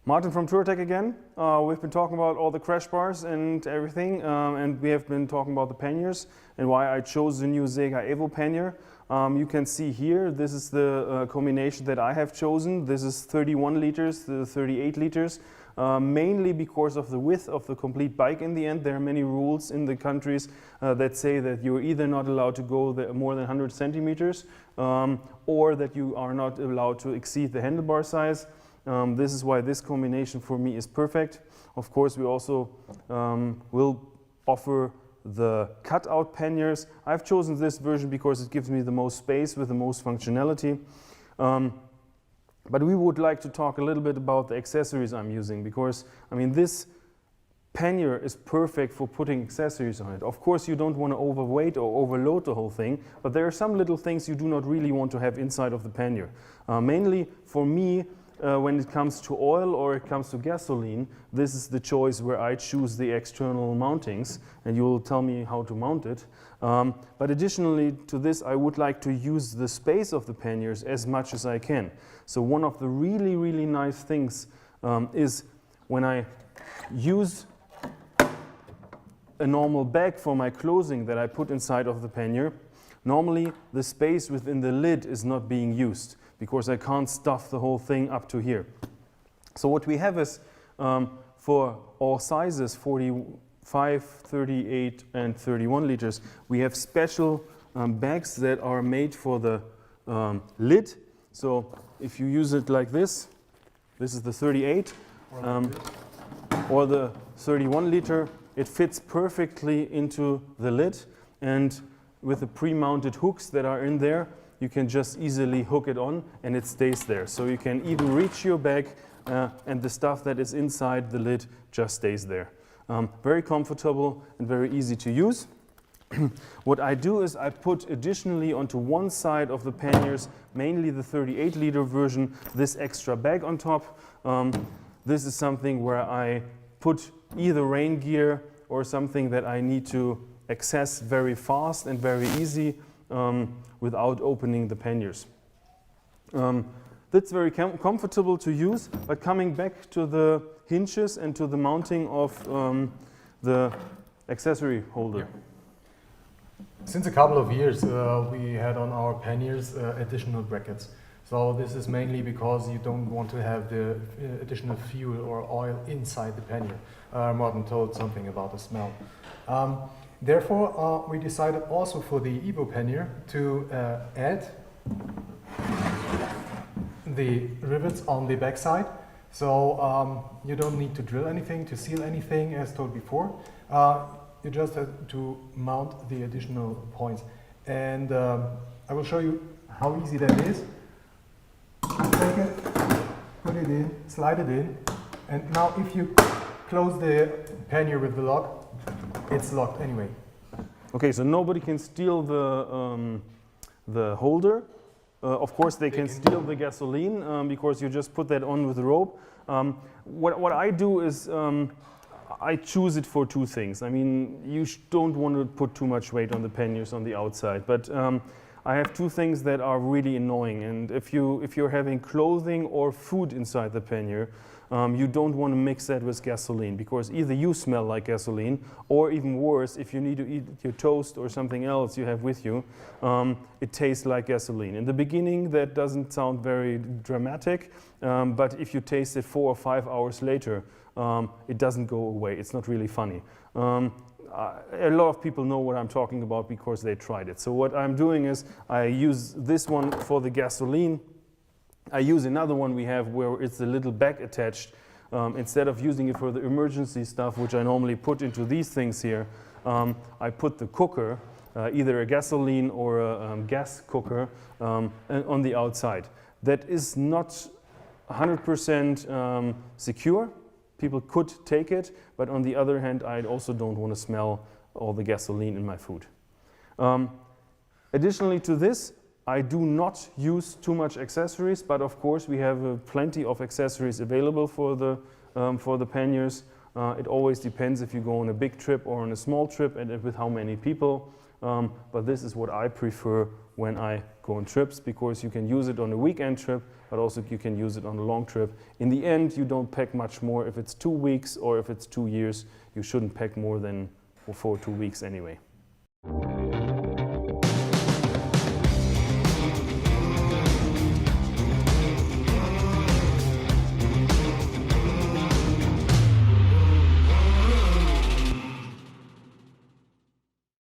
Martin from Touratech again. We've been talking about all the crash bars and everything, and we have been talking about the panniers and why I chose the new Sega Evo pannier. You can see here, this is the combination that I have chosen. This is 31 liters, the 38 liters, mainly because of the width of the complete bike in the end. There are many rules in the countries that say that you're either not allowed to go more than 100 centimeters or that you are not allowed to exceed the handlebar size. This is why this combination for me is perfect. Of course, we also will offer the cutout panniers. I've chosen this version because it gives me the most space with the most functionality. But we would like to talk a little bit about the accessories I'm using, because I mean this pannier is perfect for putting accessories on it. Of course you don't want to overweight or overload the whole thing, but there are some little things you do not really want to have inside of the pannier. Mainly for me, when it comes to oil or it comes to gasoline, this is the choice where I choose the external mountings, and you will tell me how to mount it. But additionally to this, I would like to use the space of the panniers as much as I can. So one of the really nice things is when I use a normal bag for my clothing that I put inside of the pannier, normally the space within the lid is not being used, because I can't stuff the whole thing up to here. So what we have is, for all sizes, 45, 38 and 31 liters, we have special bags that are made for the lid. So if you use it like this is the 38, or the 31 liter, it fits perfectly into the lid, and with the pre-mounted hooks that are in there, you can just easily hook it on and it stays there. So you can even reach your bag and the stuff that is inside the lid just stays there. Very comfortable and very easy to use. What I do is I put additionally onto one side of the panniers, mainly the 38 liter version, this extra bag on top. This is something where I put either rain gear or something that I need to access very fast and very easy without opening the panniers. That's very comfortable to use, but coming back to the hinges and to the mounting of the accessory holder. Yeah. Since a couple of years we had on our panniers additional brackets. So this is mainly because you don't want to have the additional fuel or oil inside the pannier. Martin told something about the smell. Therefore, we decided also for the Evo pannier to add the rivets on the back side. So you don't need to drill anything, to seal anything, as told before. You just have to mount the additional points. And I will show you how easy that is. Take it, put it in, slide it in, and now if you close the pannier with the lock, it's locked anyway. Okay, so nobody can steal the holder. Of course, they can steal the gasoline because you just put that on with the rope. What I do is I choose it for two things. I mean, you don't want to put too much weight on the panniers on the outside, but I have two things that are really annoying. And if you're having clothing or food inside the pannier, you don't want to mix that with gasoline, because either you smell like gasoline, or even worse, if you need to eat your toast or something else you have with you, it tastes like gasoline. In the beginning, that doesn't sound very dramatic, but if you taste it 4 or 5 hours later, it doesn't go away. It's not really funny. A lot of people know what I'm talking about because they tried it. So what I'm doing is I use this one for the gasoline. I use another one we have where it's a little bag attached. Instead of using it for the emergency stuff, which I normally put into these things here, I put the cooker, either a gasoline or a gas cooker, on the outside. That is not 100% secure. People could take it, but on the other hand, I also don't want to smell all the gasoline in my food. Additionally to this, I do not use too much accessories, but of course we have plenty of accessories available for the panniers. It always depends if you go on a big trip or on a small trip and with how many people. but this is what I prefer when I go on trips, because you can use it on a weekend trip, but also you can use it on a long trip. In the end, you don't pack much more. If it's 2 weeks or if it's 2 years, you shouldn't pack more than for 2 weeks anyway.